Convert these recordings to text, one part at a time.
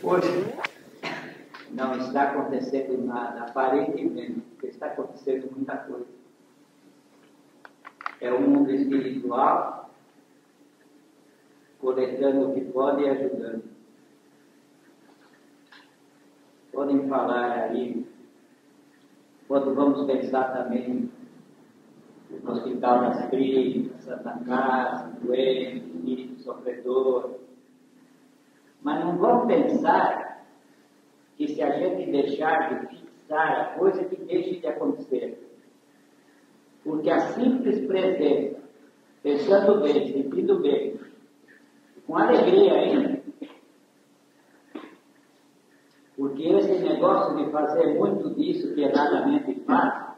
Hoje não está acontecendo nada, aparentemente, porque está acontecendo muita coisa. É o mundo espiritual coletando o que pode e ajudando. Podem falar aí, quando vamos pensar também no Hospital das Clínicas, Santa Casa, doente, espírito sofredor. Mas não vamos pensar que se a gente deixar de fixar a coisa, que deixe de acontecer. Porque a simples presença, pensando bem, sentindo bem, com alegria ainda, porque esse negócio de fazer muito disso que erradamente faz,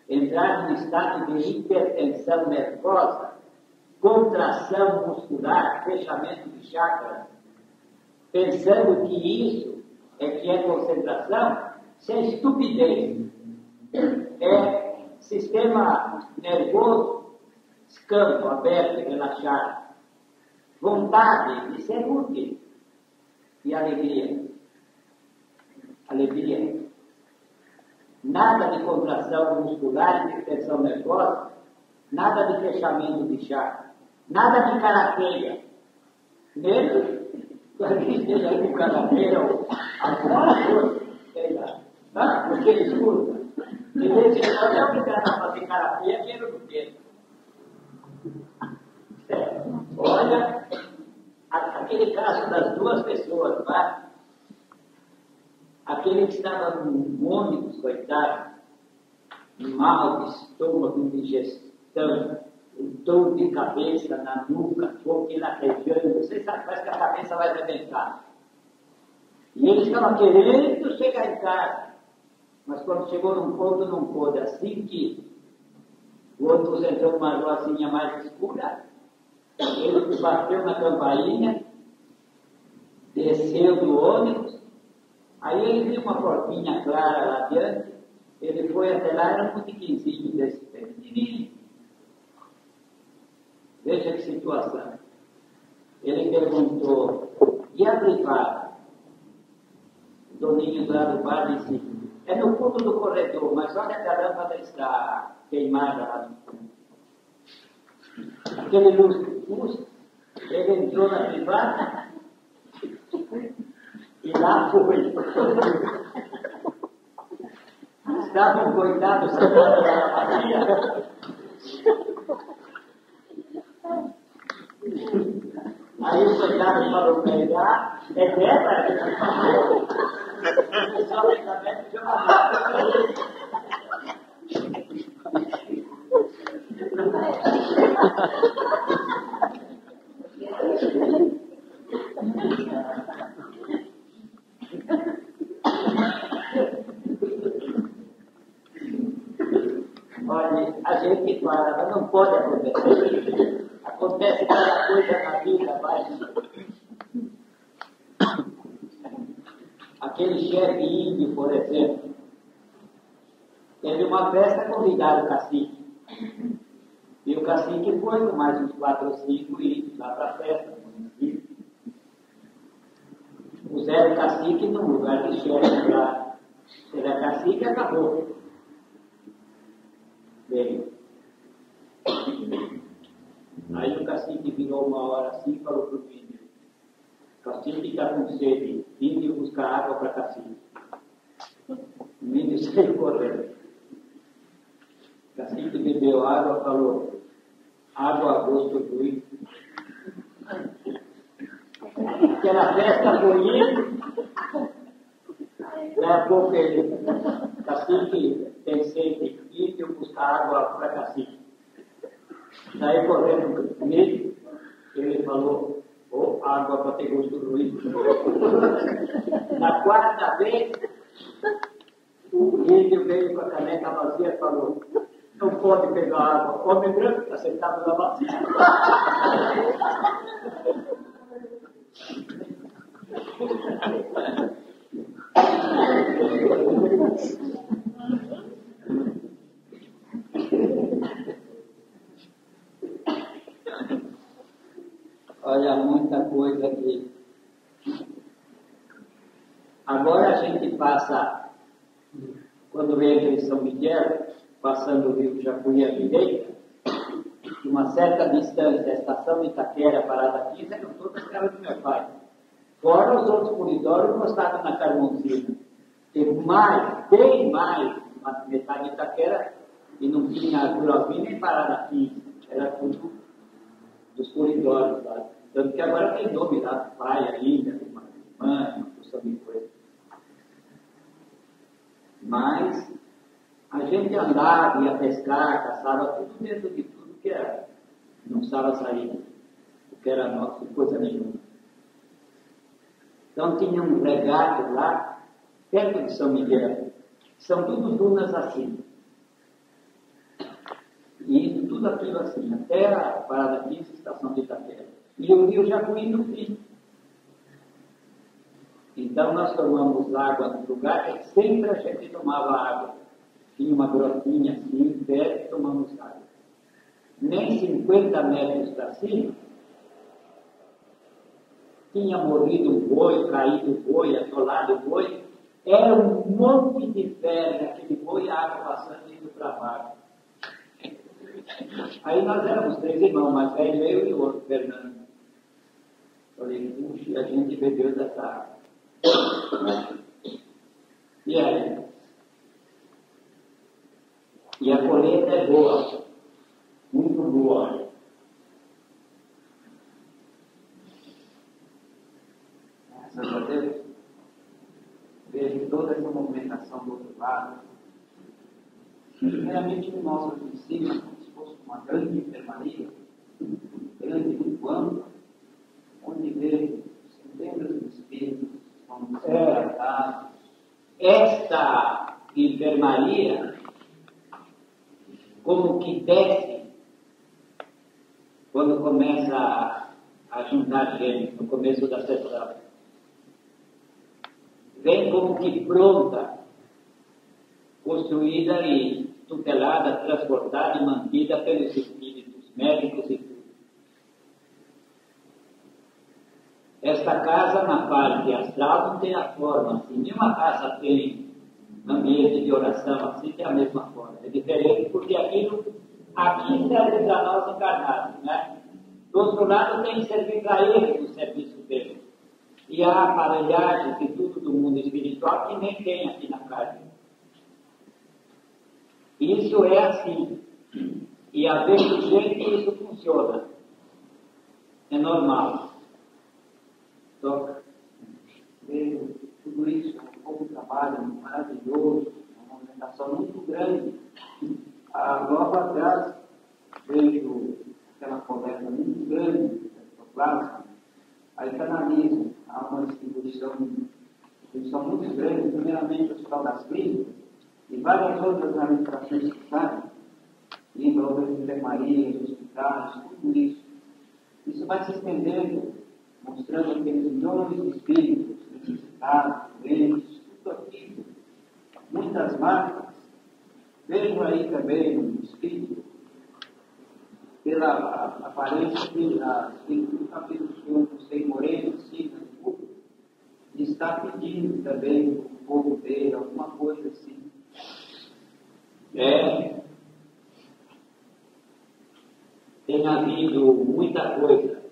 entrar num estado de hipertensão nervosa, contração muscular, fechamento de chakras, pensando que isso é concentração, isso é estupidez. É sistema nervoso, campo aberto e relaxado. Vontade de ser útil. E alegria. Alegria. Nada de contração muscular, de tensão nervosa, nada de fechamento de chakra, nada de carateia. Mesmo que esteja aí com carateia ou agora, sei lá. Porque ele escuta. De vez em quando é obrigado a fazer carateia, dinheiro do quê? Olha, aquele caso das duas pessoas lá, aquele que estava no ônibus, coitado, mal de estômago, indigestão, dor de cabeça na nuca, fogo laquejando, você sabe, parece que a cabeça vai arrebentar. E ele estava querendo chegar em casa, mas quando chegou num ponto não pôde. Assim que o ônibus entrou numa ruazinha mais escura, ele bateu na campainha, desceu do ônibus, aí ele viu uma portinha clara lá adiante, ele foi até lá, era um botiquinzinho desse pequenininho. Veja que situação. Ele perguntou, e a privada? O doninho lá do bar disse, é no fundo do corredor, mas olha que a lâmpada está queimada lá no fundo. Aquele luz, ele entrou na privada e lá foi. Estavam coitados sentados na vazia. Aí o soldado falou para ele, é guerra? O pessoal da meta já olha, a gente fala, mas não pode acontecer. Acontece cada coisa na vida, mas aquele chefe índio, por exemplo, teve uma festa, convidaram o cacique. E o cacique foi com mais uns 4 ou 5 índios lá para a festa. Puseram o cacique no lugar de chefe lá. Ele é cacique e acabou. Bem. Aí o cacique virou uma hora assim e falou para o índio, cacique está com sede, índio buscar água para cacique. O índio saiu correndo. O cacique bebeu água e falou, água a gosto do índio. Aquela festa foi indo, daí a pouco ele, cacique tem sede, índio buscar água para cacique. Daí correndo comigo, ele falou, água para ter gosto ruim. Na 4ª vez, o índio veio com a caneca vazia e falou, não pode pegar água, homem branco está sentado na vazia. Olha, muita coisa aqui. gente passa, quando entra em São Miguel, passando o rio Jacuí à direita, uma certa distância da estação de Itaquera, Parada 15, eram todas as casas do meu pai. Fora os outros corredores encostados na Carmozina. E mais, bem mais, uma metade de Itaquera, e não tinha Gurovim nem Parada 15. Era tudo dos corredores lá. Tanto que agora tem nome lá, praia, ilha, uma porção de coisa. Mas a gente andava, ia pescar, caçava, tudo dentro de tudo que era. Não precisava sair, porque era nosso, coisa nenhuma. Então tinha um regato lá, perto de São Miguel. São tudo dunas assim. E tudo aquilo assim, até a Parada 15, estação de Itaquera. E o rio Jacuí no fim. Então nós tomamos água no lugar que sempre a gente tomava água. Tinha uma grotinha assim, perto, e tomamos água. Nem 50 metros para cima, tinha morrido um boi, caído o boi, atolado o boi. Era um monte de pedra, aquele boi, a água passando indo para baixo. Aí nós éramos 3 irmãos, mais velho, eu e o outro, Fernando. Falei, puxa, a gente bebeu dessa água. E aí? E a colheita é boa, muito boa. Graças a Deus. Vejo toda essa movimentação do outro lado. Primeiramente, o nosso aqui em cima, como se fosse uma grande enfermaria, grande, muito ampla, onde vejo centenas de espíritos como tratados. Esta enfermaria, como que desce, quando começa a juntar gente, no começo da sessão, vem como que pronta, construída e tutelada, transportada e mantida pelos espíritos médicos e tudo. Esta casa, na parte astral, não tem a forma assim. Nenhuma casa tem ambiente de oração assim, tem a mesma forma. É diferente porque aqui serve para nós encarnados, né? Do outro lado tem que servir para ele no serviço dele. E a aparelhagem e tudo do mundo espiritual que nem tem aqui na carne. Isso é assim. E a ver do jeito que isso funciona. É normal. Toca. Vejo tudo isso, um pouco de trabalho maravilhoso, uma movimentação muito grande. Logo atrás, vejo aquela coleta muito grande de ectoplasma. Aí canalizo, há uma distribuição muito grande, primeiramente o Hospital das Clínicas, e várias outras administrações que sabem, e envolvendo enfermarias, hospitais, tudo isso. Isso vai se estendendo, mostrando aqueles milhões de espíritos necessitados, doentes, tudo aquilo, muitas marcas. Vejo aí também um espírito, pela aparência que o capítulo do Senhor José Moreno, assim, está pedindo também o povo dele, alguma coisa assim. Tem havido muita coisa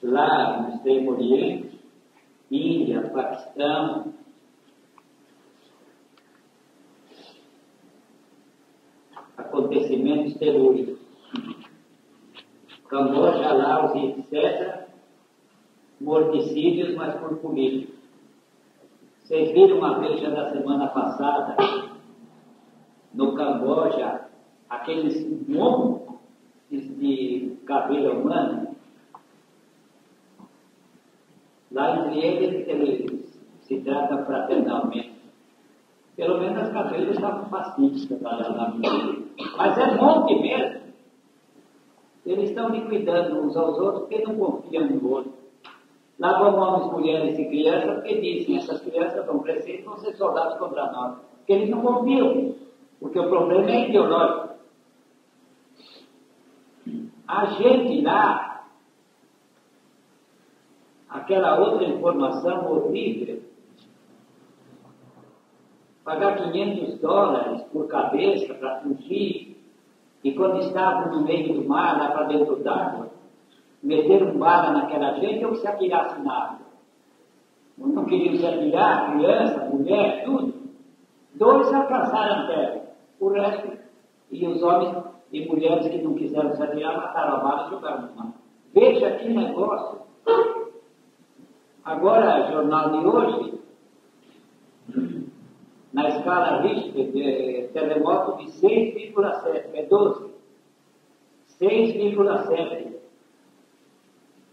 lá no Extremo Oriente, Índia, Paquistão, acontecimentos telúricos. Camboja, Laos e etc., morticídios, mas por política. Vocês viram uma vez já da semana passada, no Camboja, aqueles montes de caveira humana? Lá entre eles se trata fraternalmente. Pelo menos as caveiras estavam pacíficas lá. Mas é monte mesmo. Eles estão liquidando uns aos outros porque não confiam no outro. Lá vão homens, mulheres e crianças, porque dizem, essas crianças vão crescer e vão ser soldados contra nós. Porque eles não confiam, porque o problema é ideológico. A gente lá, aquela outra informação horrível. Pagar $500 por cabeça para fugir, e quando estavam no meio do mar, lá para dentro d'água, meteram bala naquela gente ou se atirasse na água. Não queriam se atirar, criança, mulher, tudo. 2 alcançaram a terra, o resto, e os homens e mulheres que não quiseram se atirar, mataram a bala e jogaram no mar. Veja que negócio. Agora, jornal de hoje, na escala Richter, terremoto de 6,7, é 12. 6,7.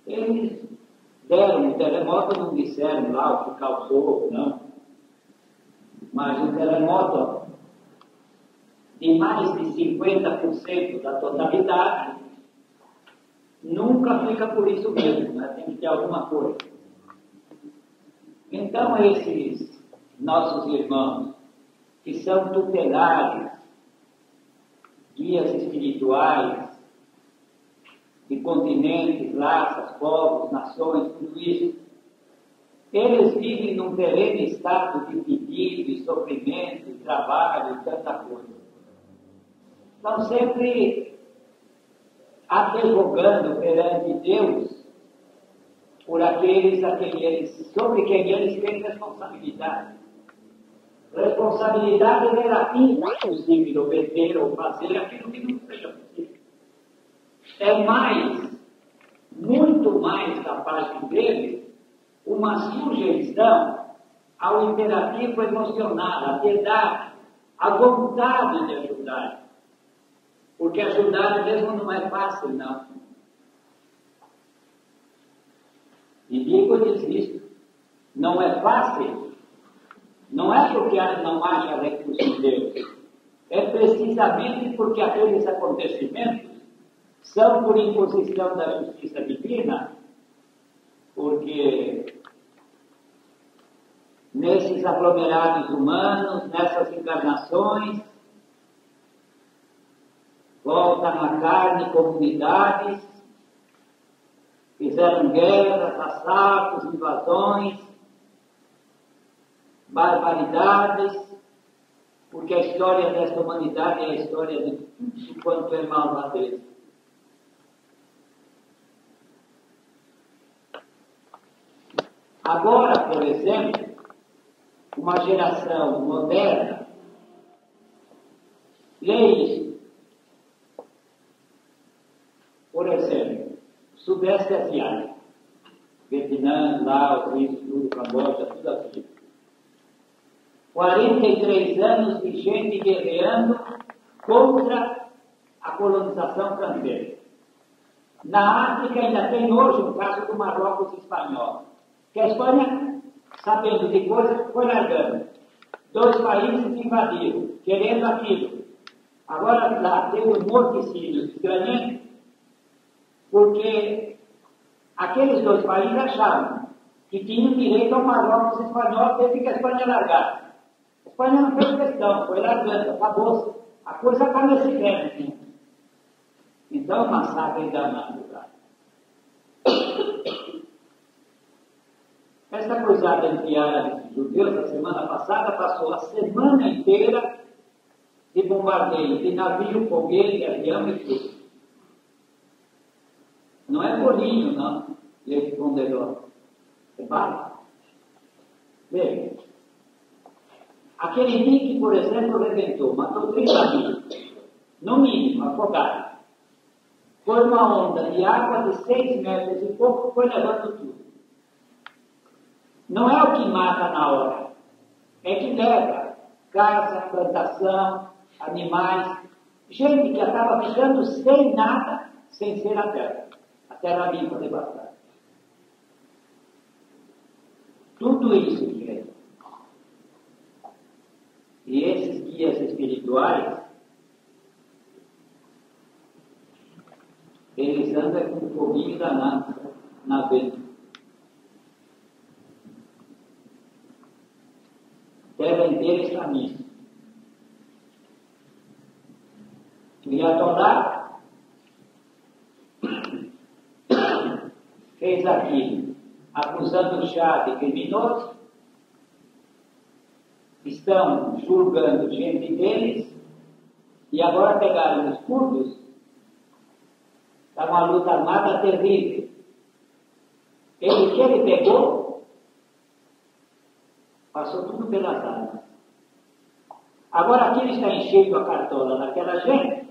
Eles deram o terremoto, não disseram lá o que causou, não. Mas o terremoto de mais de 50% da totalidade nunca fica por isso mesmo, né? Tem que ter alguma coisa. Então, esses nossos irmãos, que são tutelares, guias espirituais, de continentes, raças, povos, nações, tudo isso, eles vivem num perene estado de pedido, de sofrimento, de trabalho, de tanta coisa. Estão sempre advogando perante Deus por aqueles sobre quem eles têm responsabilidade. Responsabilidade relativa, inclusive, obedecer ou fazer aquilo que não seja possível. É muito mais da parte deles, uma sugestão ao imperativo emocional, a piedade, a vontade de ajudar. Porque ajudar mesmo não é fácil, não. E digo-lhes isto, não é fácil, não é porque não haja recurso em Deus, é precisamente porque aqueles acontecimentos são por imposição da justiça divina, porque nesses aglomerados humanos, nessas encarnações, voltam à carne comunidades, fizeram guerras, assaltos, invasões, barbaridades, porque a história desta humanidade é a história de tudo quanto é malvadeza. Agora, por exemplo, uma geração moderna lê isso. Por exemplo, Sudeste Asiático, Vietnã, Laos, isso tudo, Camboja, tudo aquilo. 43 anos de gente guerreando contra a colonização francesa. Na África ainda tem hoje o caso do Marrocos espanhol, que a Espanha, sabendo de coisas, foi largando. 2 países invadiram, querendo aquilo. Agora lá tem um morticínio estranho, porque aqueles 2 países achavam que tinham direito ao Marrocos espanhol desde que a Espanha largasse. A Espanha não fez questão, foi largando, acabou-se. A coisa está nesse pé. Então, o massacre danado lá. Essa coisada entre árabes e judeus, a semana passada, passou a semana inteira de bombardeio, de navio, foguete, avião e tudo. Não é bolinho, não, esse condenador. É bala. Veja. Aquele Nick, por exemplo, rebentou, matou 30 mil. No mínimo, afogado. Foi uma onda de água de 6 metros e pouco, foi levando tudo. Não é o que mata na hora, é que leva casa, plantação, animais, gente que acaba ficando sem nada, sem ser a terra limpa de batalha. Tudo isso que é. E esses guias espirituais, eles andam com um foguinho danado na venda. Devem ter esse caminho. E a Torá fez aqui acusando o Shah de criminoso, estão julgando gente deles, e agora pegaram os curdos, está uma luta armada terrível. O que ele pegou, passou tudo pelas armas. Agora aqui ele está enchendo a cartola daquela gente,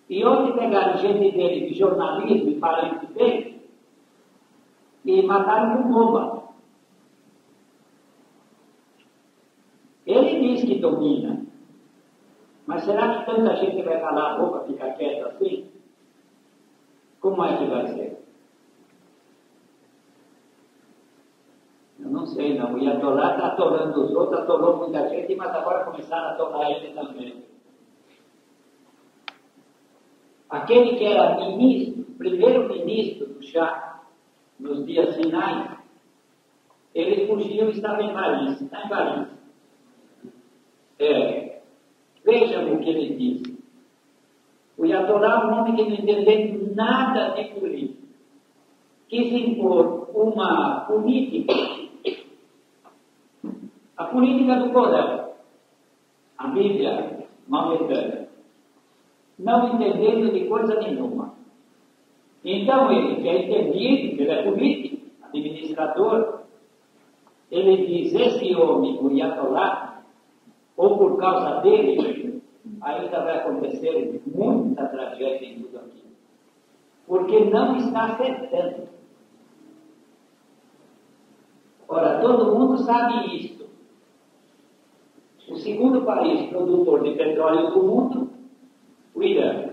e onde pegaram gente dele de jornalismo e parentes dele, e mataram com bomba. Ele diz que domina, mas será que tanta gente vai calar a boca, ficar quieta assim? Como é que vai ser? Eu não sei não, o Ayatollah está atolando os outros, atolou muita gente, mas agora começaram a atolar ele também. Aquele que era ministro, primeiro-ministro do Shah, nos dias finais, ele fugiu e estava em Paris, está em Paris. Vejam o que ele diz. O Ayatollah é um homem que não entendeu nada de política. Quis impor uma política, a política do Corão, a Bíblia maometana, não entendendo de coisa nenhuma. Então ele, que é entendido, ele é político, administrador, ele diz, esse homem, o Ayatollah, ou por causa dele, ainda vai acontecer muita tragédia em tudo aquilo. Porque não está acertando. Ora, todo mundo sabe isto. O segundo país produtor de petróleo do mundo, o Irã.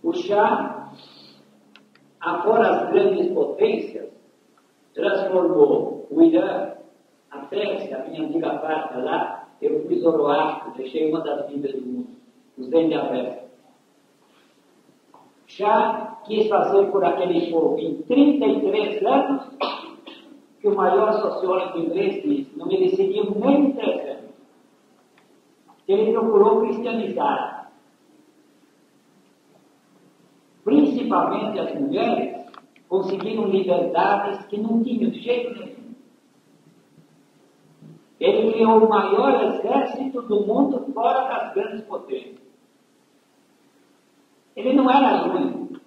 O Shah, afora as grandes potências, transformou o Irã, a Pérsia, a minha antiga pátria lá, eu fui Zoroastro, deixei uma das Bíblias do mundo, os dentes abertos. Shah quis fazer por aquele povo, em 33 anos, que o maior sociólogo inglês disse, não mereciam nem 3 anos. Ele procurou cristianizar. Principalmente as mulheres conseguiram liberdades que não tinham de jeito nenhum. Ele criou o maior exército do mundo fora das grandes potências. Ele não era ruim.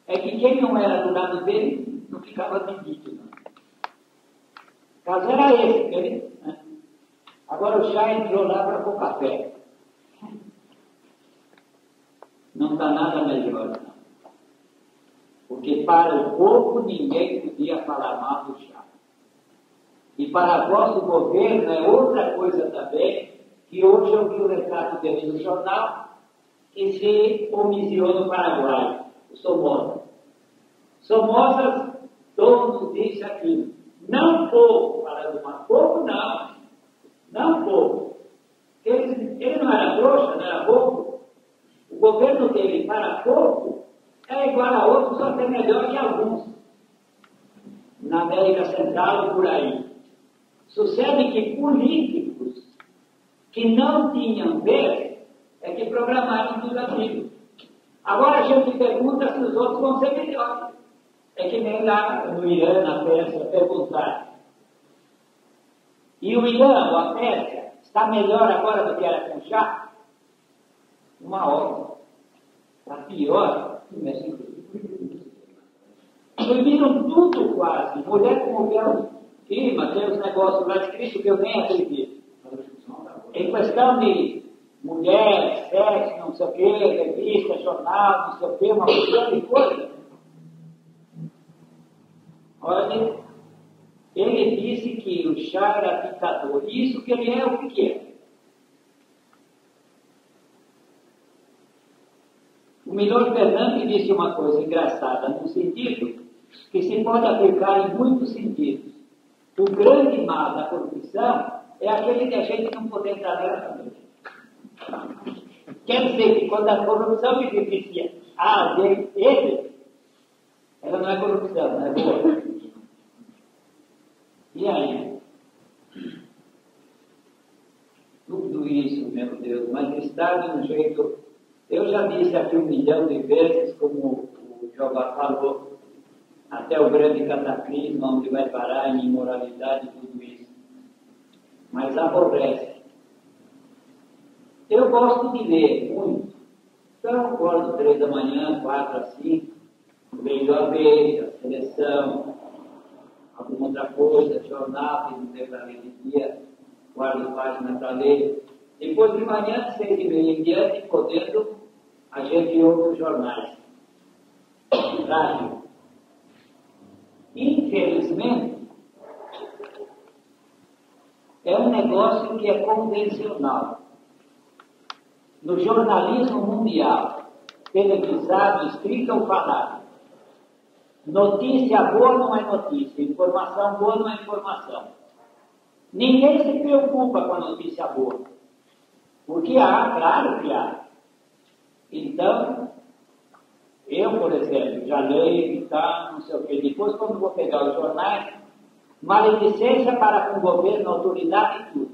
É que quem não era do lado dele não ficava vendido. Não. O caso era esse. Ele, né? Agora o Shah entrou lá para pôr café. Não está nada melhor. Não. Porque para o povo ninguém podia falar mal do Shah. E para vós o governo é outra coisa também, que hoje eu vi o retrato dele no jornal, que se homiciou no Paraguai, o Somoza. Somoza, todo disse aquilo. Não povo, falando mal, povo não. Não povo. Ele não era trouxa, não era bobo. O governo dele para povo é igual a outros, só até melhor que alguns. Na América Central e por aí. Sucede que políticos que não tinham vez é que programaram tudo aquilo. Agora a gente pergunta se os outros vão ser melhores. É que nem lá no Irã, na Pérsia, perguntar. E o Irã, ou a Pérsia, está melhor agora do que era com o Shah? Uma hora. Está pior. Proibiram tudo quase. Mulher com mulher. Mas tem os negócios lá escritos que eu nem acredito. Em questão de mulher, sexo, não sei o quê, revista, jornal, não sei o quê, uma porção de coisa. Olha, ele disse que o Shah era ditador. Isso que ele é, o que é? O Milor Fernandes disse uma coisa engraçada, no sentido que se pode aplicar em muitos sentidos. O grande mal da corrupção é aquele que a gente não poder entrar nela também. Quer dizer que quando a corrupção beneficia a alguém, ela não é corrupção, não é boa. E aí? Tudo isso, meu Deus, mas está de um jeito... Eu já disse aqui 1 milhão de vezes, como o Jeová falou, até o grande cataclismo, onde vai parar em imoralidade e tudo isso. Mas aborrece. Eu gosto de ler muito. Então eu acordo 3 da manhã, 4 às 5, vejo a Veja, a Seleção, alguma outra coisa, jornal, tem um tempo para ler de dia, guardo página para ler. Depois de manhã, de 6h30 em diante, podendo, a gente ouve os jornais. Rádio. Infelizmente, é um negócio que é convencional. No jornalismo mundial, televisado, escrito ou falado, notícia boa não é notícia, informação boa não é informação. Ninguém se preocupa com a notícia boa, porque há, claro que há. Então, eu, por exemplo, já leio e tal, não sei o quê. Depois, quando vou pegar os jornais, maledicência para com o governo, autoridade e tudo.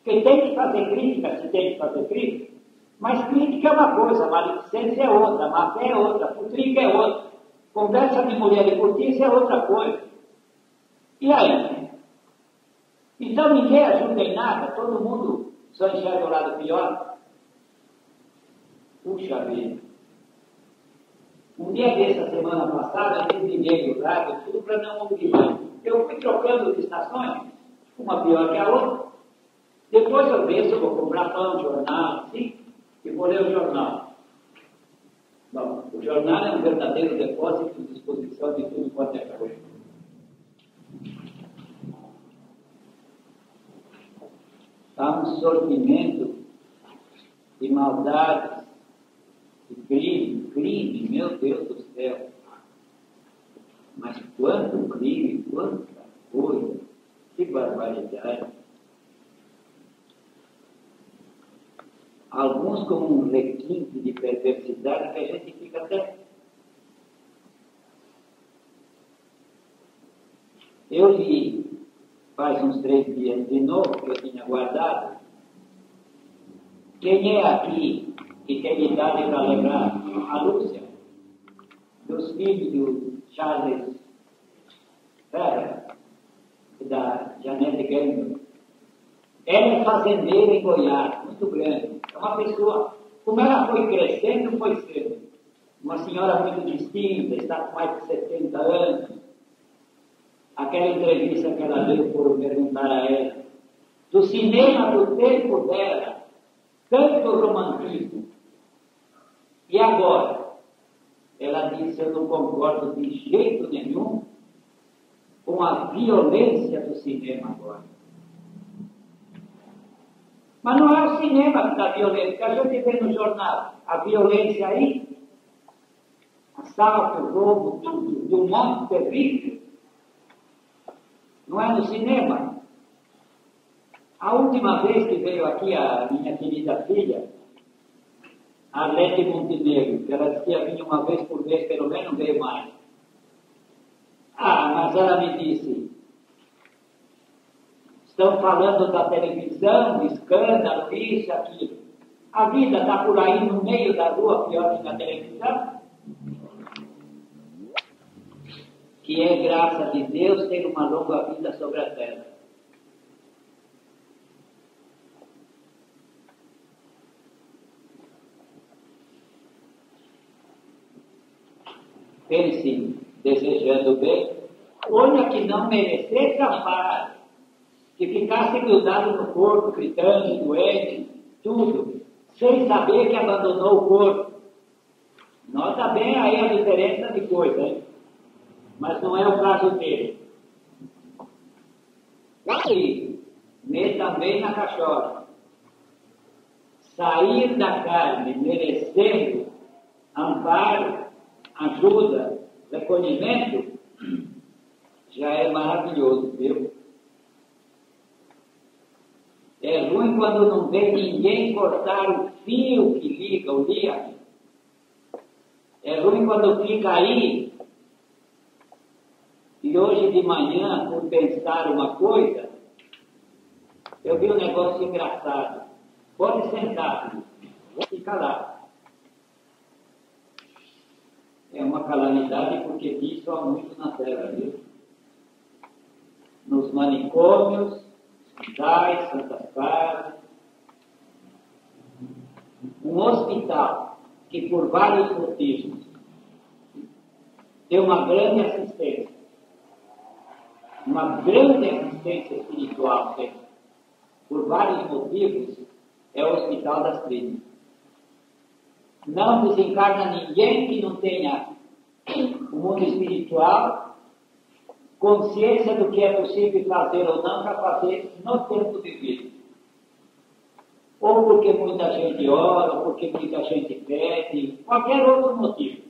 Porque tem que fazer crítica, se tem que fazer crítica, mas crítica é uma coisa, maledicência é outra, má fé é outra, putrica é outra, conversa de mulher e cortiça é outra coisa. E aí? Então ninguém ajuda em nada, todo mundo só enxerga o lado pior. Puxa vida. Um dia dessa semana passada, eu desliguei o rádio, tudo para não ouvir mais. Eu fui trocando de estações, uma pior que a outra. Depois eu vejo se eu vou comprar pão, jornal, assim, e vou ler o jornal. Bom, o jornal é um verdadeiro depósito de disposição de tudo quanto é coisa. Há um sortimento de maldades, de crime, meu Deus do céu. Mas quanto crime, quanta coisa, que barbaridade. Alguns como um requinte de perversidade que a gente fica até... Eu li, faz uns 3 dias de novo, que eu tinha guardado. Quem é aqui que tem idade para lembrar? A Lúcia, dos filhos do Charles Ferrer e da Janete Gambler. Ela é fazendeira em Goiás, muito grande. É uma pessoa, como ela foi crescendo, foi sendo. Uma senhora muito distinta, está com mais de 70 anos. Aquela entrevista que ela deu, foram perguntar a ela. Do cinema do tempo dela, tanto romantismo. E agora? Ela disse, eu não concordo de jeito nenhum com a violência do cinema agora. Mas não é o cinema que está violento, que a gente vê no jornal. A violência aí, assalto, roubo, tudo, de um modo terrível. Não é no cinema. A última vez que veio aqui a minha querida filha, a Lete Montenegro, que ela disse que ia vir uma vez por mês, pelo menos veio mais. Ah, mas ela me disse, estão falando da televisão, de escândalo, isso, aquilo. A vida está por aí no meio da rua, pior que na televisão. Que é graça de Deus ter uma longa vida sobre a terra. Pense, desejando bem, olha que não merecesse amparo, que ficasse grudado no corpo, gritando, doente, tudo, sem saber que abandonou o corpo. Nota bem aí a diferença de coisa, hein? Mas não é o caso dele. E também na cachola. Sair da carne merecendo amparo, ajuda, recolhimento, já é maravilhoso, viu? É ruim quando não vê ninguém cortar o fio que liga o dia. É ruim quando fica aí. E hoje de manhã, por pensar uma coisa, eu vi um negócio engraçado. Pode sentar, fica lá. É uma calamidade, porque disso há muito na Terra, viu? Nos manicômios, hospitais, santas casas. Um hospital que, por vários motivos, tem uma grande assistência espiritual, por vários motivos, é o Hospital das Clínicas. Não desencarna ninguém que não tenha o mundo espiritual, consciência do que é possível fazer ou não para fazer no tempo de vida. Ou porque muita gente ora, ou porque muita gente pede, qualquer outro motivo.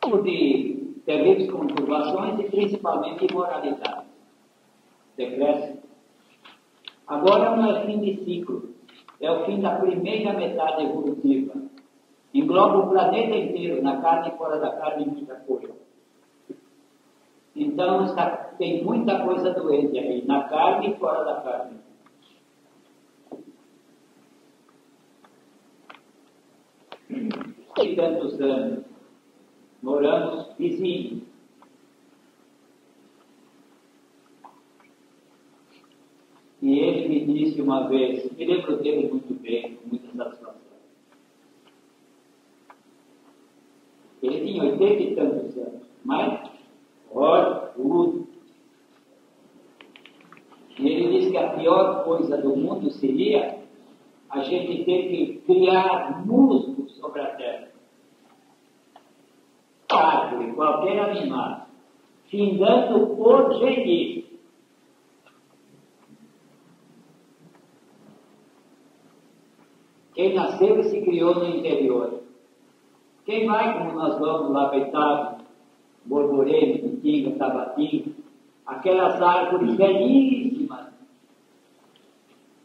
Ou de terríveis conturbações e principalmente imoralidade. Decréscimo. Agora não é fim de ciclo, é o fim da primeira metade evolutiva. Engloba o planeta inteiro, na carne e fora da carne, muita coisa. Então tem muita coisa doente aí, na carne e fora da carne. E tantos anos, moramos vizinhos. E ele me disse uma vez, me lembro dele muito bem, com muita satisfação. Ele tinha 80 e tantos anos, mas, olha, tudo. E ele disse que a pior coisa do mundo seria a gente ter que criar musgos sobre a terra. Árvore, qualquer animal, findando por geniz. Quem nasceu e se criou no interior. Quem vai, como nós vamos lá para Itália, Borborema, Pitinga, Tabatinga, aquelas árvores belíssimas,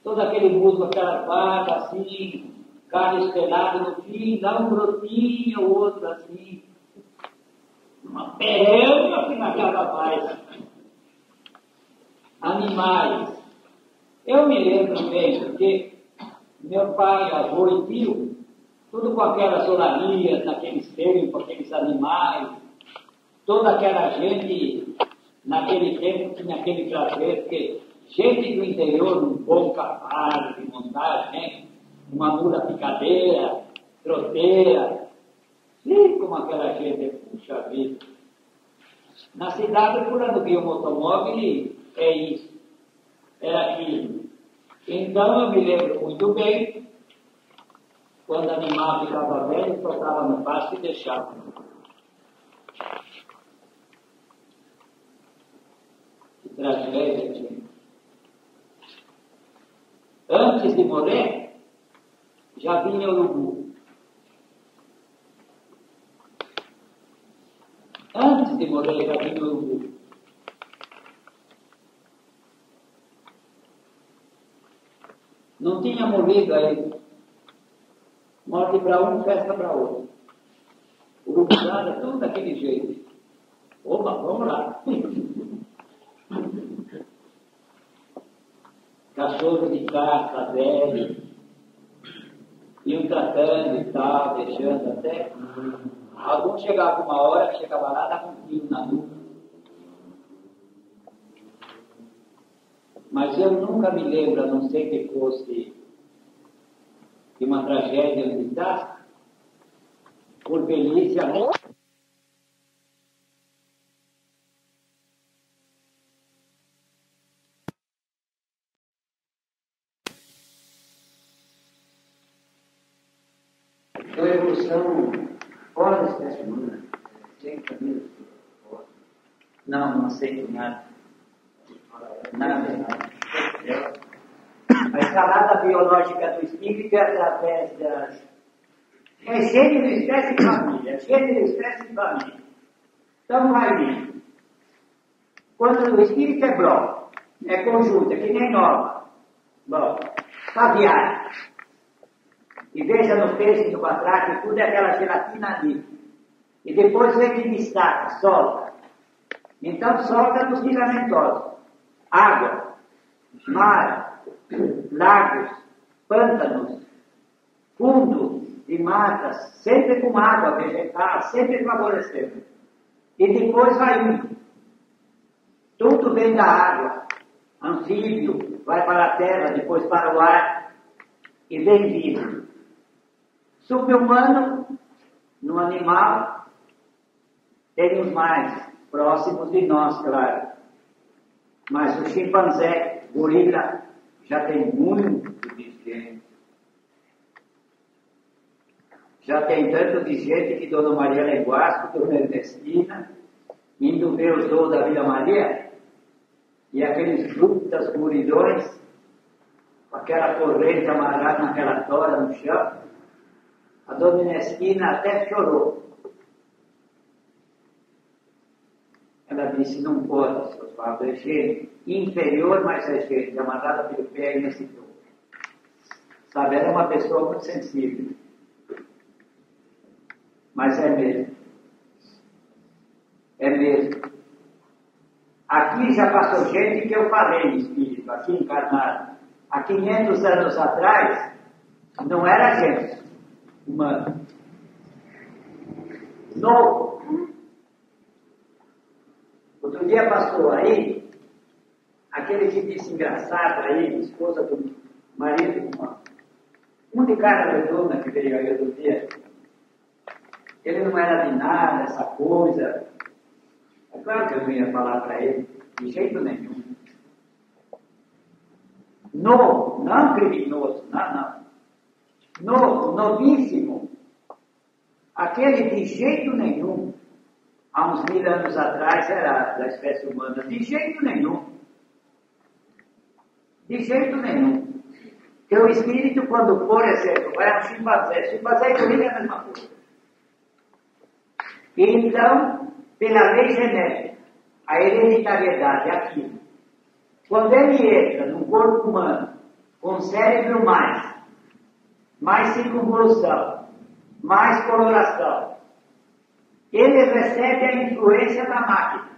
todo aquele musgo, aquela vaga assim, galho espelado no fim, dá um brotinho ou outro assim, uma pereba que não acaba mais. Animais. Eu me lembro bem, porque meu pai, avô e tio, tudo com aquelas oranias, naqueles tempos, aqueles animais, toda aquela gente, naquele tempo tinha aquele prazer, porque gente do interior, um bom cavalo de montagem, uma mula picadeira, troteira, e como aquela gente, puxa vida. Na cidade, por onde via um automóvel, é isso, é aquilo. Então, eu me lembro muito bem, quando o animal ficava velho, tocava no pasto e deixava. Que tragédia, gente. Antes de morrer, já vinha o urubu. Antes de morrer, já vinha o urubu. Não tinha morrido ainda. Morte para um, festa para outro. Urubuzada, tudo daquele jeito. Opa, vamos lá. Cachorro de caça, velho. Iam tratando e tal, deixando até. Alguns chegavam uma hora que chegava lá, dava um tiro na nuca. Mas eu nunca me lembro, a não ser que fosse de uma tragédia militar, por velhice, então, a evolução fora da espécie humana, não aceito nada. Nada. A escalada biológica do espírito é através das... É gênero, espécie e família. Gênero, espécie e família. Então vai vir. Quando o espírito é bloco, é conjunto, é que nem nova. Bom, caviar. E veja no peixe, no batraque, tudo é aquela gelatina ali. E depois ele destaca, solta. Então solta nos filamentosos. Água, mar, lagos, pântanos, fundo de matas, sempre com água vegetal, sempre favorecendo. E depois vai indo. Tudo vem da água. Anfíbio vai para a terra, depois para o ar e vem vivo. Subhumano, no animal, tem os mais próximos de nós, claro. Mas o chimpanzé, gorila, já tem muito de gente. Já tem tanto de gente que Dona Maria Leguasco, Dona Ernestina, indo ver o zoo da Vila Maria, e aqueles brutas muridões, com aquela corrente amarrada naquela tora no chão, a Dona Ernestina até chorou. Ela disse, não pode, seu Fábio, é gente inferior, mas é gente, amarrada pelo pé e nesse tom. Sabe, ela é uma pessoa muito sensível. Mas é mesmo. É mesmo. Aqui já passou gente que eu falei, espírito, aqui encarnado. Há 500 anos atrás, não era gente humana. Novo. Outro dia passou aí, aquele que disse engraçado aí, esposa do marido, um de cara redonda que veio aí outro dia. Ele não era de nada, essa coisa. É claro que eu não ia falar para ele, de jeito nenhum. Não criminoso, não. Novíssimo. Aquele de jeito nenhum. Há uns 1000 anos atrás era da espécie humana. De jeito nenhum. De jeito nenhum. Porque o espírito, quando for, exemplo, vai a um chimpanzé. Chimpanzé e gorila é a mesma coisa. E então, pela lei genética, a hereditariedade é aquilo. Quando ele entra no corpo humano, com cérebro mais circunvolução, mais coloração, ele recebe a influência da máquina,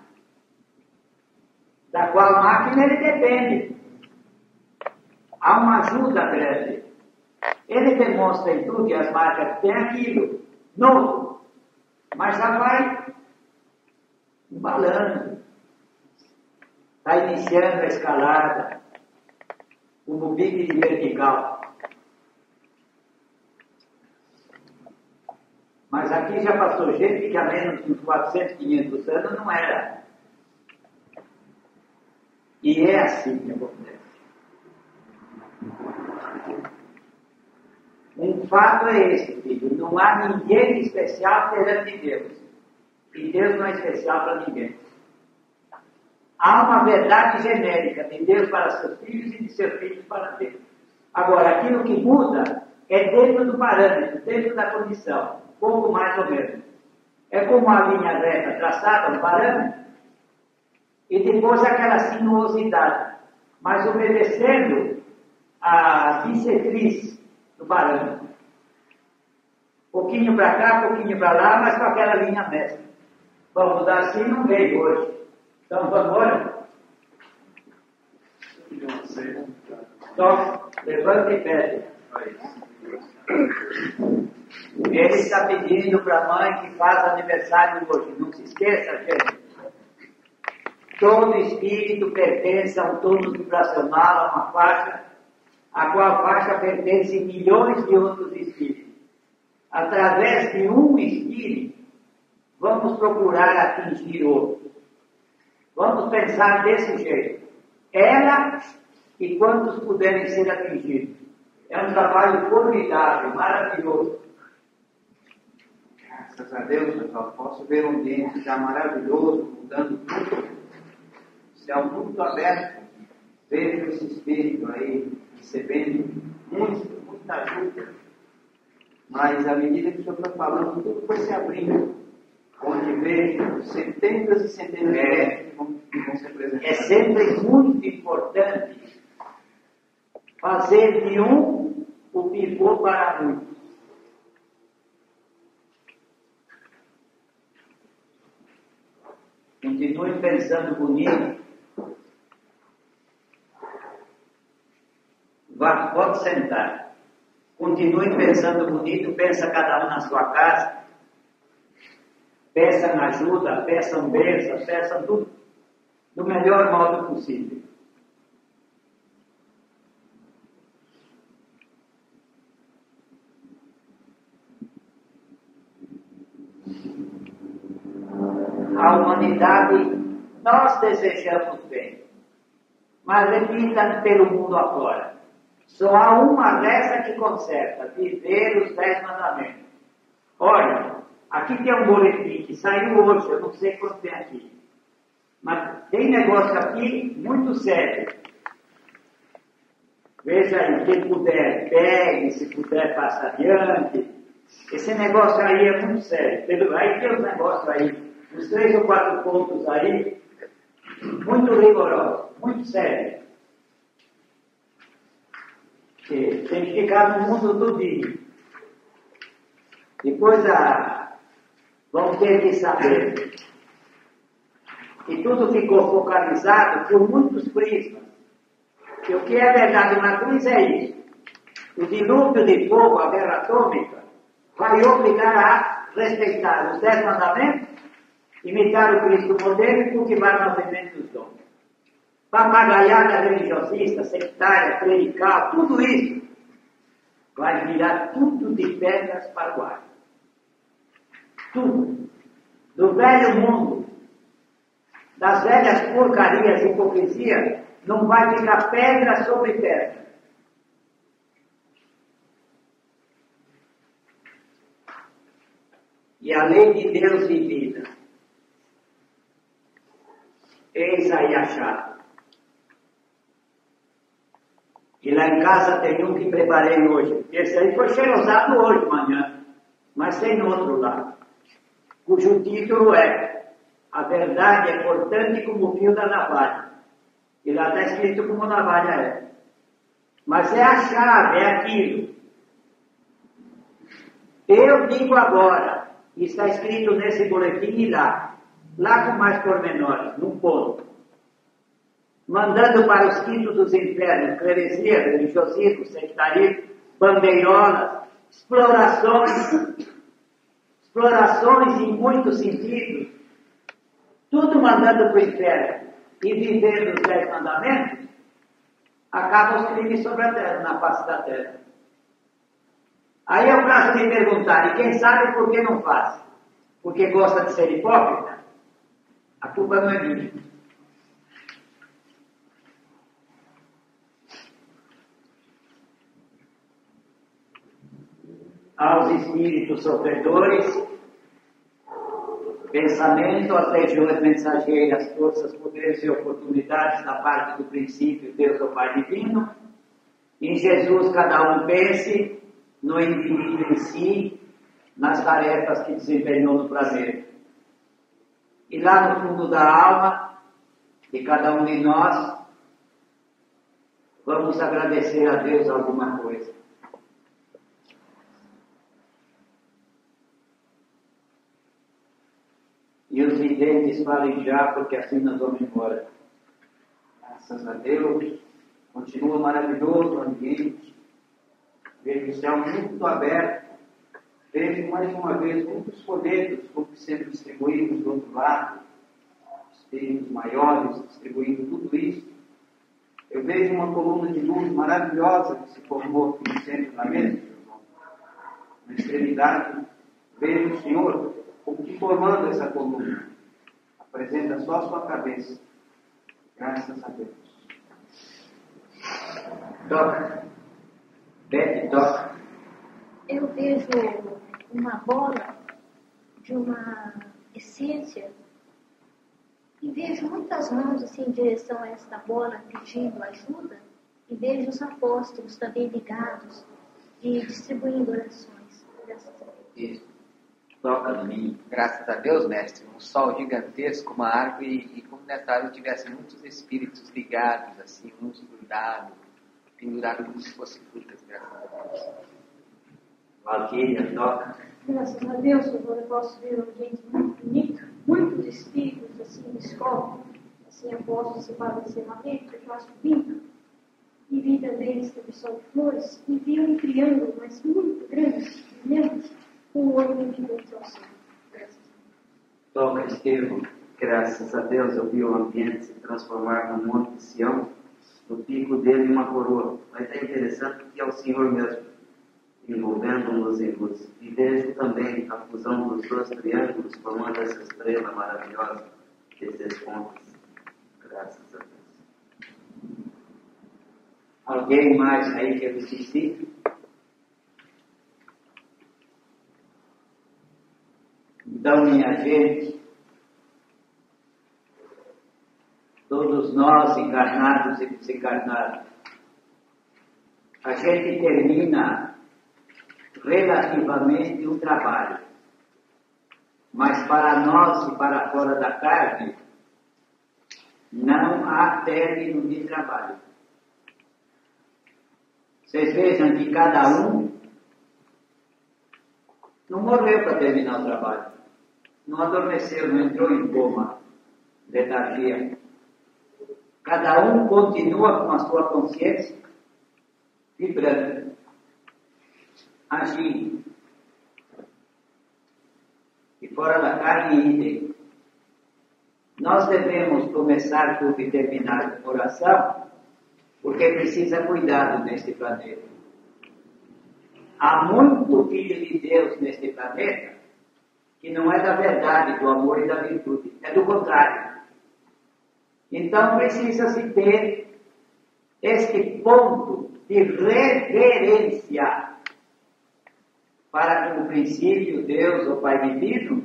da qual máquina ele depende. Há uma ajuda grande. Ele demonstra em tudo, e as marcas que tem aquilo, novo, mas já vai embalando. Está iniciando a escalada, como bico de vertical. Mas aqui já passou gente que há menos de 400, 500 anos não era. E é assim que acontece. Um fato é esse, filho. Não há ninguém especial perante Deus. E Deus não é especial para ninguém. Há uma verdade genérica de Deus para seus filhos e de seus filhos para Deus. Agora, aquilo que muda é dentro do parâmetro, dentro da condição, pouco mais ou menos. É como a linha reta traçada, um parâmetro, e depois aquela sinuosidade, mas obedecendo a bissetriz do parâmetro. Pouquinho para cá, pouquinho para lá, mas com aquela linha mestra. Vamos mudar assim, não veio hoje. Então vamos embora? Então, levanta e pede. Ele está pedindo para a mãe que faz aniversário hoje. Não se esqueça, gente. Todo espírito pertence a um todo vibracional, a uma faixa, a qual faixa pertence milhões de outros espíritos. Através de um espírito, vamos procurar atingir outro. Vamos pensar desse jeito. Ela e quantos puderem ser atingidos. É um trabalho formidável, maravilhoso. Graças a Deus, pessoal, posso ver um ambiente já maravilhoso, mudando tudo. Céu muito aberto. Vejo esse espírito aí, recebendo muita ajuda. Mas à medida que o senhor está falando, tudo foi se abrindo. Onde vejo centenas e centenas de pessoas que vão se apresentar. É sempre muito importante fazer de um o pivô para muitos. Continue pensando bonito. Vá, pode sentar. Continuem pensando bonito, pensa cada um na sua casa. Peçam ajuda, peçam bênção, peçam tudo do melhor modo possível. A humanidade, nós desejamos bem, mas repita pelo mundo afora. Só há uma reza que conserta: viver os 10 mandamentos. Olha, aqui tem um boletim que saiu hoje, eu não sei quanto tem aqui, mas tem negócio aqui muito sério. Veja aí, quem puder, pegue, se puder, passa adiante. Esse negócio aí é muito sério. Aí tem os negócios aí, os 3 ou 4 pontos aí, muito rigorosos, muito sérios. Que tem que ficar no mundo tudinho. Depois vão ter que saber. E tudo ficou focalizado por muitos prismas. E o que é verdade na cruz é isso. O dilúvio de fogo, a guerra atômica, vai obrigar a respeitar os 10 mandamentos, imitar o Cristo moderno e cultivar o movimento dos dons. Papagaiada religiosista, sectária, clerical, tudo isso vai virar tudo de pedras para o ar. Tudo. Do velho mundo, das velhas porcarias e hipocrisia, não vai ficar pedra sobre pedra. E a lei de Deus vivida. Eis aí a chave. E lá em casa tem um que preparei hoje. Esse aí foi cheirosado hoje de manhã, mas tem no outro lado, cujo título é: A verdade é cortante como o fio da navalha. E lá está escrito como navalha é. Mas é a chave, é aquilo. Eu digo agora, e está escrito nesse boletim e lá com mais pormenores, num ponto. Mandando para os quintos dos infernos, cleresia, religiosismo, sectarismo, bandeirolas, explorações em muitos sentidos, tudo mandando para o inferno e vivendo os 10 mandamentos, acabam os crimes sobre a terra, na face da terra. Aí é o caso de perguntar, e quem sabe por que não faz? Porque gosta de ser hipócrita? A culpa não é minha. Aos espíritos sofredores, pensamento, as legiões mensageiras, forças, poderes e oportunidades da parte do princípio, Deus o Pai Divino. Em Jesus cada um pense no indivíduo em si, nas tarefas que desempenhou no planeta. E lá no fundo da alma de cada um de nós, vamos agradecer a Deus alguma coisa. E os videntes falem já, porque assim nós vamos embora. Graças a Deus, continua maravilhoso o ambiente. Vejo o céu muito aberto. Vejo mais uma vez muitos folhetos, como sempre distribuímos do outro lado, espíritos maiores distribuindo tudo isso. Eu vejo uma coluna de luz maravilhosa que se formou aqui no centro da mesa, na extremidade. Vejo o Senhor como que formando essa coluna. Apresenta só a sua cabeça. Graças a Deus. Toca. Bete, toca. Eu vejo uma bola de uma essência e vejo muitas mãos assim em direção a esta bola pedindo ajuda e vejo os apóstolos também ligados e distribuindo orações. Graças a Deus. Isso. Toca no mim. Graças a Deus, mestre, um sol gigantesco, uma árvore, e como nessa árvore tivesse muitos espíritos ligados, assim, uns grudados, pendurados como se fossem frutas, graças a Deus. Valquíria, toca. Graças a Deus, Senhor, eu posso ver um ambiente muito bonito, muitos espíritos assim na escola, assim eu posso se parecer uma vez, porque eu acho lindo. e vi também sobre sol e flores, e vi um triângulo, mas muito grande, brilhante, com um olho que muito ao sol. Toca, Estevão. Graças a Deus eu vi o ambiente se transformar no Monte de Sião, no pico dele uma coroa. Mas é interessante que é o Senhor mesmo, envolvendo-nos em luz. E vejo também a fusão dos dois triângulos, formando essa estrela maravilhosa, desses pontos. Graças a Deus. Alguém mais aí que eu esqueci? Então, minha gente, todos nós, encarnados e desencarnados, a gente termina relativamente o trabalho, mas para nós e para fora da carne, não há término de trabalho. Vocês vejam que cada um não morreu para terminar o trabalho, não adormeceu, não entrou em coma, letargia. Cada um continua com a sua consciência vibrando, agindo. E fora da carne, idem. Nós devemos começar por determinar a oração, porque precisa cuidado neste planeta. Há muito filho de Deus neste planeta que não é da verdade, do amor e da virtude. É do contrário. Então precisa-se ter este ponto de reverência para com o princípio, Deus, o Pai Divino,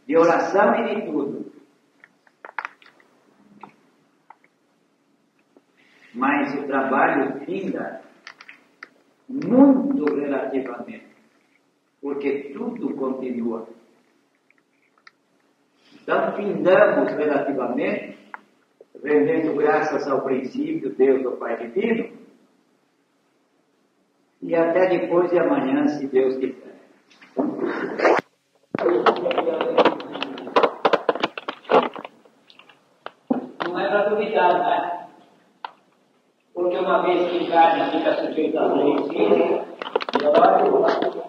de oração e de tudo. Mas o trabalho finda muito relativamente, porque tudo continua. Então, findamos relativamente, rendendo graças ao princípio, Deus, o Pai Divino, e até depois de amanhã, se Deus quiser. Não é para duvidar, né? Porque uma vez que encarna, fica sujeito às leis físicas, biológicas,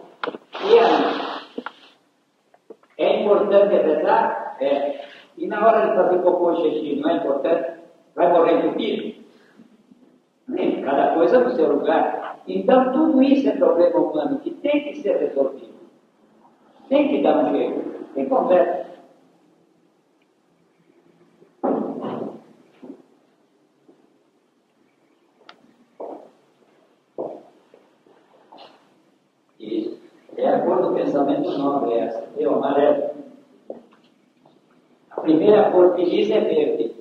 e aí? É importante rezar? É. E na hora de fazer cocô e xixi, não é importante? Vai morrer de filho? Cada coisa no seu lugar. Então, tudo isso é problema humano que tem que ser resolvido. Tem que dar um jeito. Tem conversa. Isso. É a cor do pensamento nobre, essa. O amarelo. A primeira cor que diz é verde.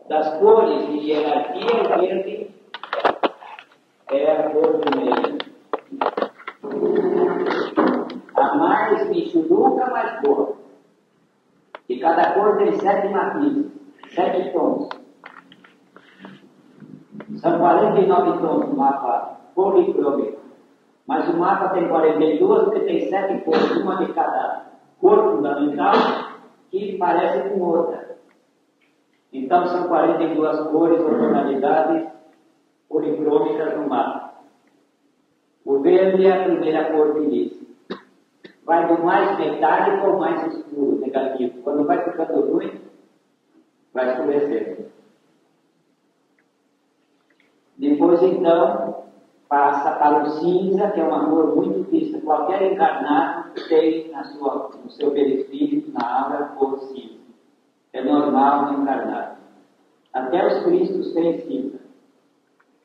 Das cores de hierarquia, o verde é a cor vermelha. A mais bichuruca, mais cor. E cada cor tem 7 matizes, 7 tons. São 49 tons no mapa policrômico. Mas o mapa tem 42 porque tem 7 cores, uma de cada cor fundamental que parece com outra. Então são 42 cores ou tonalidades policrômicas no mapa. O verde é a primeira cor que diz. Vai do mais metálico ao mais escuro, negativo. Quando vai ficando ruim, vai escurecendo. Depois, então, passa para o cinza, que é uma cor muito vista. Qualquer encarnado tem no seu perispírito, na aura, cor cinza. É normal no encarnado. Até os cristos têm cinza.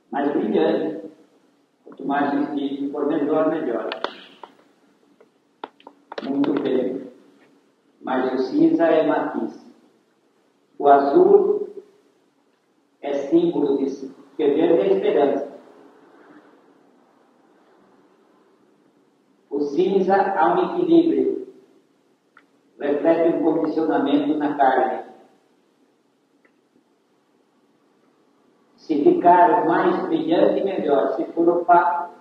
Mas brilhante. Quanto mais vestido for melhor, melhor. Muito bem. Mas o cinza é matiz. O azul é símbolo disso. Porque verde é esperança. O cinza há um equilíbrio. Reflete um condicionamento na carne. Se ficar mais brilhante, melhor. Se for opaco,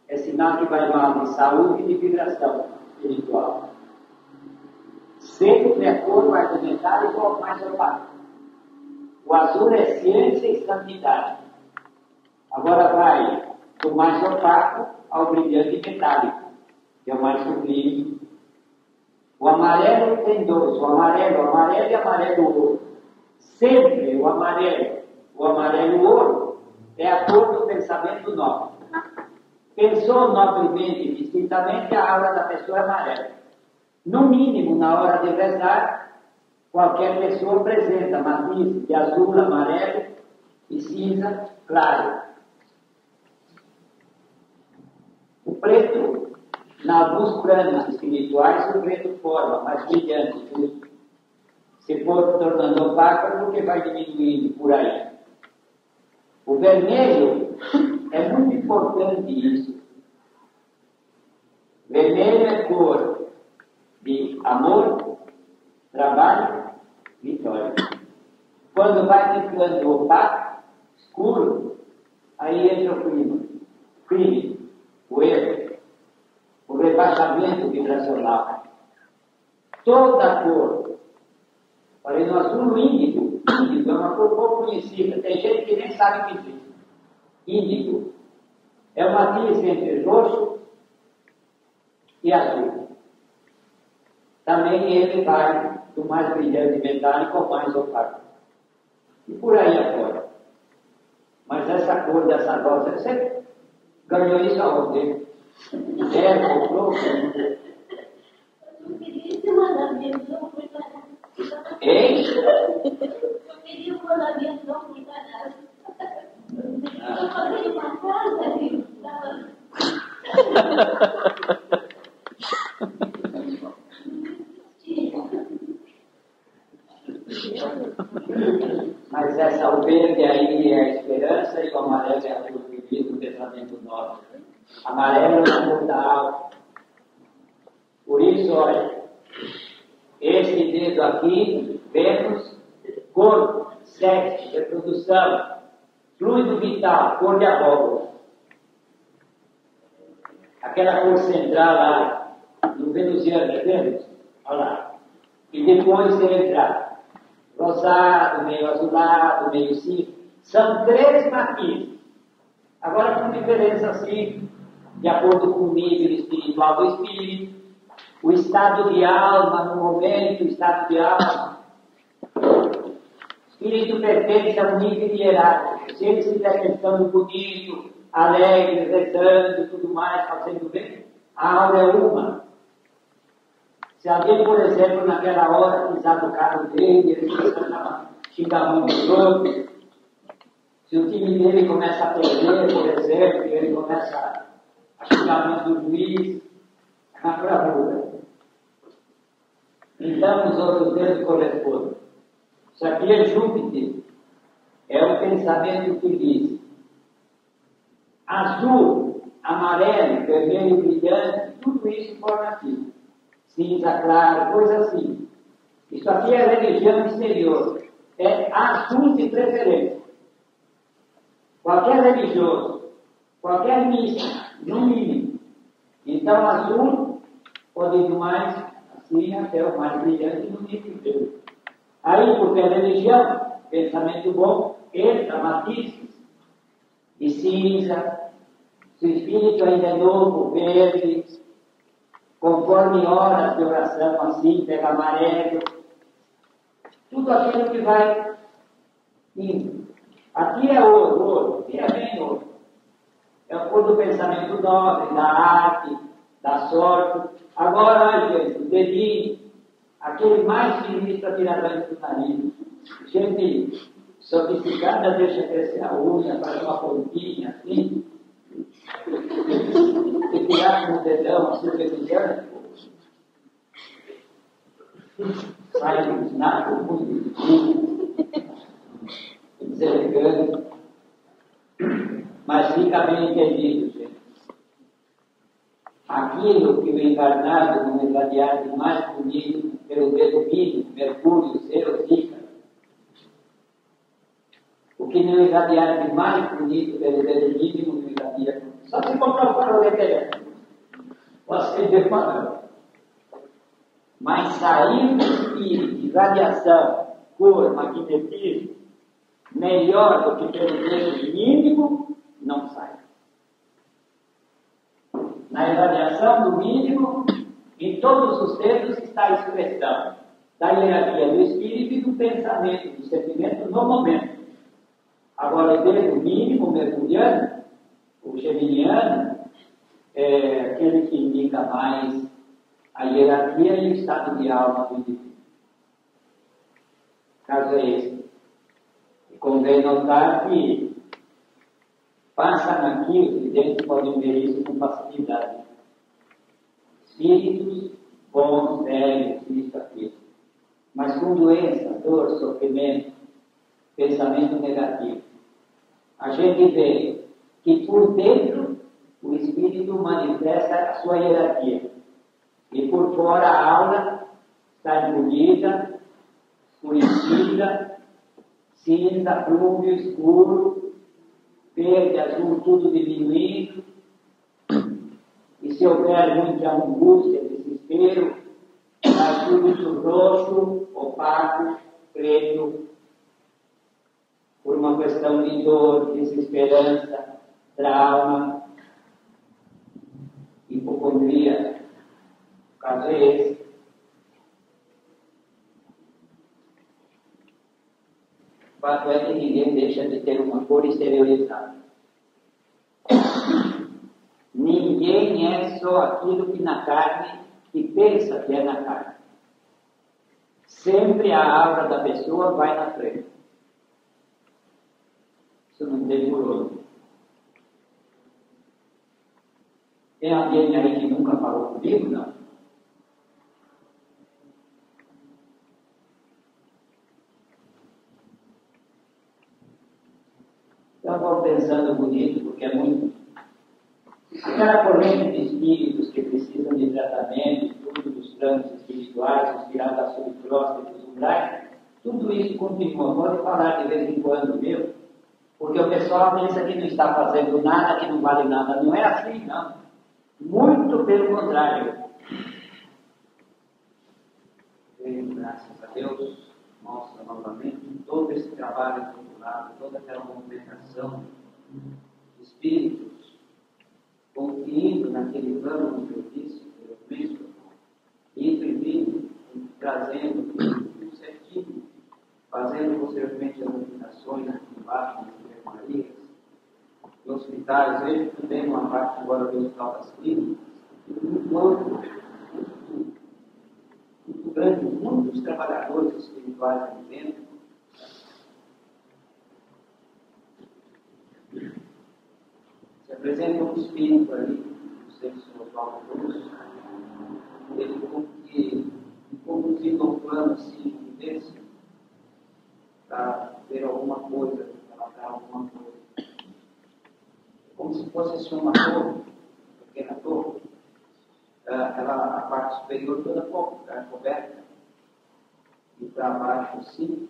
é sinal que vai mal de saúde e de vibração espiritual. Sempre a cor mais do metálico ou mais opaco. O azul é ciência e santidade. Agora vai do mais opaco ao brilhante metálico, que é o mais sublime. O amarelo tem dois, o amarelo e amarelo ouro. Sempre o amarelo ouro é a cor do pensamento nobre. Pensou nobremente e distintamente, a aura da pessoa é amarela. No mínimo, na hora de rezar, qualquer pessoa apresenta matizes de azul, amarelo e cinza claro. O preto, na alguns planos espirituais, o preto forma mais brilhante tudo. Se for tornando opaco, porque vai diminuindo por aí. O vermelho é muito importante isso. Vermelho é cor de amor, trabalho, vitória. Quando vai ficando opaco, escuro, aí entra o crime, o erro, o rebaixamento vibracional. Toda cor, falei no azul índigo é uma cor pouco conhecida, tem gente que nem sabe o que diz. Índigo é o matiz entre roxo e azul. Também ele vai do mais brilhante metálico ao mais opaco. E por aí afora. Mas essa cor dessa rosa, você ganhou isso aonde? Comprou? Eu queria esse mandamento, não fui para Ei? Eu queria o mandamento, não fui para Eu falei uma casa, Mas essa o verde aí é a esperança e o amarelo é a cor do pensamento nobre. Amarelo é a cor da alma. Por isso, olha, esse dedo aqui, Vênus, corpo, sexo, reprodução, fluido vital, cor de abóbora. Aquela cor central lá, no venusiano, é Vênus? Olha lá. E depois você entrar, rosado, meio azulado, meio cinza. São 3 matizes. Agora, com diferença assim, de acordo com o nível espiritual do espírito, o estado de alma no momento, o estado de alma. O espírito pertence a um nível hierárquico. Se ele estiver pensando bonito, alegre, rezando e tudo mais, fazendo bem, a alma é uma. Se alguém, por exemplo, naquela hora pisar no carro dele, ele começa a xingar muito os outros, se o time dele começa a perder, por exemplo, e ele começa a xingar muito o juiz, é uma bravura. Então, os outros dedos correspondem. Isso aqui é Júpiter. É o pensamento que diz azul, amarelo, vermelho brilhante, tudo isso forma aqui. Cinza claro, coisa assim. Isso aqui é religião exterior. É assunto de preferência. Qualquer religioso, qualquer místico, no mínimo. Então, azul pode ir do mais assim até o mais brilhante no nível dele. Aí, porque a religião, pensamento bom, entra matizes de cinza, se o espírito ainda é novo, verde, conforme horas de oração, assim, pega amarelo, tudo aquilo que vai indo. Aqui é ouro, aqui é bem ouro. É o cor do pensamento nobre, da arte, da sorte. Agora, olha, gente, o dedinho, aquele mais sinistro tiradante do nariz. Gente sofisticada deixa crescer a unha, faz uma pontinha assim. E tirar com o dedão assim, brilhante. Sai um nada muito deselegante. Mas fica bem entendido, gente. Aquilo que o encarnado não irradiar de mais bonito pelo dedo mínimo, Mercúrio, Zero, Zika. O que não irradiar de mais bonito pelo dedo mínimo, não irradia. Só se comprar o farolete, posso perder uma. Mas sair do espírito de radiação, cor, magnetismo, melhor do que pelo dedo mínimo, não sai. Na irradiação do mínimo, em todos os tempos está a expressão da hierarquia do espírito e do pensamento, do sentimento no momento. Agora, desde o mínimo mercuriano, o geminiano, é aquele que indica mais a hierarquia e o estado de alma do indivíduo. Caso é esse. E convém notar que passa naquilo, os videntes podem ver isso com facilidade. Espíritos bons, velhos, isso, aquilo. Mas com doença, dor, sofrimento, pensamento negativo, a gente vê que por dentro o espírito manifesta a sua hierarquia. E por fora a aura está encolhida, escurecida, cinza, plúmbio, escuro, verde, azul, tudo diminuindo. E se houver muita angústia, desespero, está tudo roxo, opaco, preto, por uma questão de dor, desesperança, trauma, hipocondria. O caso é esse. O fato é que ninguém deixa de ter uma cor exteriorizada. Ninguém é só aquilo que na carne, que pensa que é na carne. Sempre a aura da pessoa vai na frente. Isso não tem por onde. Tem alguém aí que nunca falou comigo? Não. Então vamos pensando bonito, porque é muito. Aquela corrente de espíritos que precisam de tratamento, tudo dos planos espirituais, os tirados da subcrosta e dos umbrais, tudo isso continua. Pode falar de vez em quando, viu? Porque o pessoal pensa que não está fazendo nada, que não vale nada. Não é assim, não. Muito pelo contrário. Graças a Deus, mostra novamente todo esse trabalho acumulado, toda aquela movimentação de espíritos, confiando naquele plano que eu disse anteriormente, indo e vindo, trazendo tudo certinho, fazendo posteriormente as aplicações embaixo nas enfermarias, nos hospitais. Vejo também uma parte agora do Hospital das Clínicas, muito grande, muitos trabalhadores espirituais ali dentro. Se apresenta um espírito ali, não sei se o Oswaldo Cruz, ele conduzindo um plano assim, desse, para ver alguma coisa, relatar alguma coisa. Como se fosse assim uma torre, uma pequena torre. A parte superior toda coberta. E para baixo assim.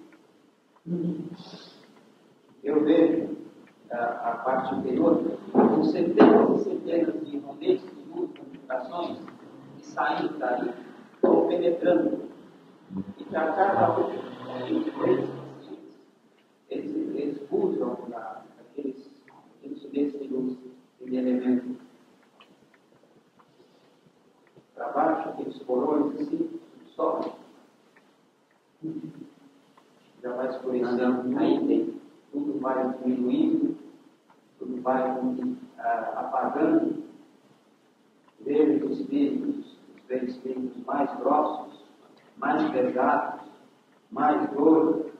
Eu vejo a parte superior com centenas e centenas de roletes de luz, comunicações, e saindo daí, ou penetrando. E para cada um eles usam aqueles subências de luz, de elemento. Para baixo, aqueles porões assim, sobe. Já vai escurecendo, aí tem, tudo vai diminuindo, tudo vai apagando. Vejo os espíritos mais grossos, mais pesados, mais gordos,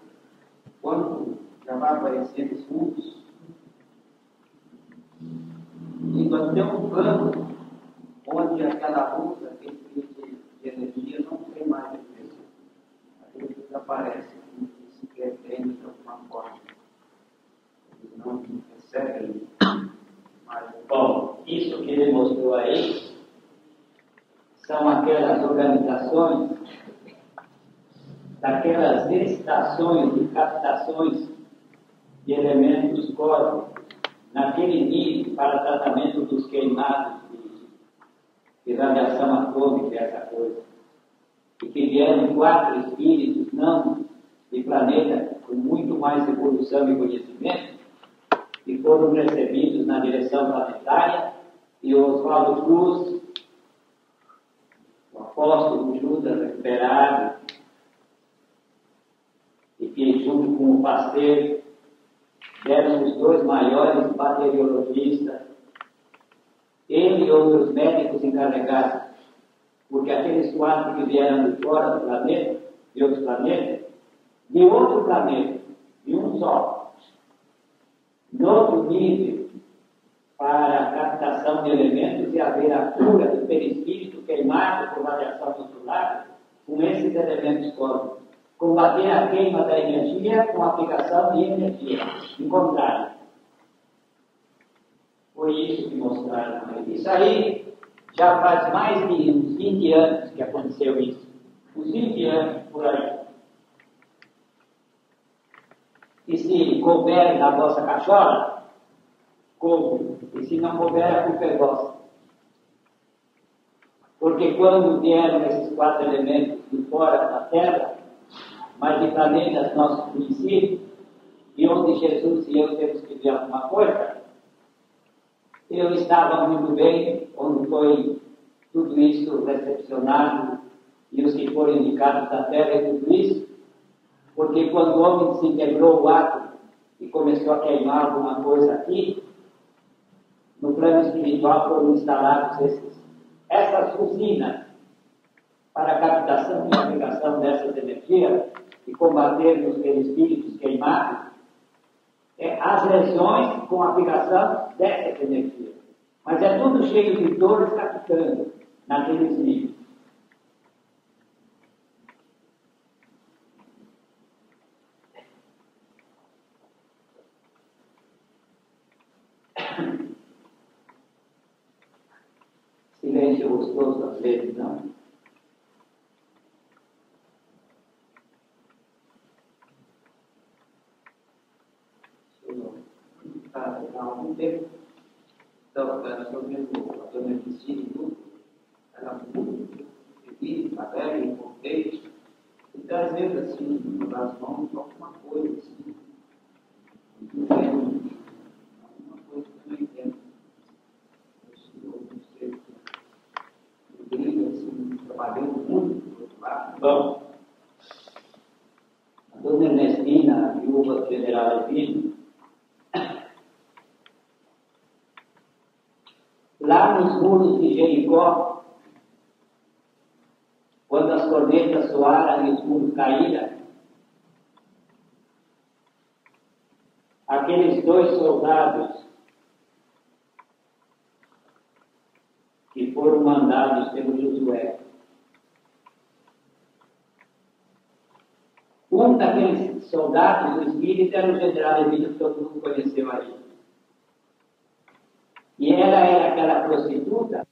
quando já vai aparecendo fundos, indo até um plano onde aquela luz, aquele tipo de energia não tem mais efeito. Aquilo desaparece, se pretende de alguma forma. Eles não recebem mais. Bom, isso que ele mostrou aí são aquelas organizações, daquelas estações de captações de elementos cósmicos, naquele nível para tratamento dos queimados de radiação atômica, essa coisa. E que vieram 4 espíritos, não de planeta, com muito mais evolução e conhecimento, e foram recebidos na direção planetária, e o Oswaldo Cruz, o apóstolo Judas recuperado, e que junto com o Pasteur eram os dois maiores bacteriologistas, ele e outros médicos encarregados, porque aqueles quatro que vieram de fora do planeta, de outros planetas, de outro planeta, de um só, no outro nível, para a captação de elementos e haver a cura do perispírito queimado por radiação solar, com esses elementos cósmicos. Combater a queima da energia com a aplicação de energia, em contrário. Foi isso que mostraram. Isso aí já faz mais de uns 20 anos que aconteceu isso. Uns 20 anos por aí. E se couber na vossa cachola, como? E se não couber, a culpa é vossa. Porque quando vieram esses quatro elementos de fora da Terra, mas de planetas nossos conhecidos, e onde Jesus e eu temos que ver alguma coisa, eu estava muito bem, onde foi tudo isso recepcionado, e os que foram indicados da Terra e tudo isso, porque quando o homem se integrou o átomo e começou a queimar alguma coisa aqui, no plano espiritual foram instaladas essas usinas para a captação e aplicação dessas energias e combater os perispíritos queimados, as lesões com a aplicação dessas energias. Mas é tudo cheio de dores captando naqueles níveis. Silêncio gostoso às vezes, não? Há algum tempo, estava sobre a dona Cristina e tudo, era muito feliz, alegre, contente, e às vezes assim, nas mãos, alguma coisa assim, não entendo, alguma coisa que eu não entendo. Assim, trabalhando muito do outro lado. Bom, a dona Ernestina, a viúva do general Evino, lá nos muros de Jericó, quando as cornetas soaram e os muros caíram, aqueles dois soldados que foram mandados pelo Josué, um daqueles soldados do Espírito era o general Emílio, que todo mundo conheceu ali. E ela era aquela prostituta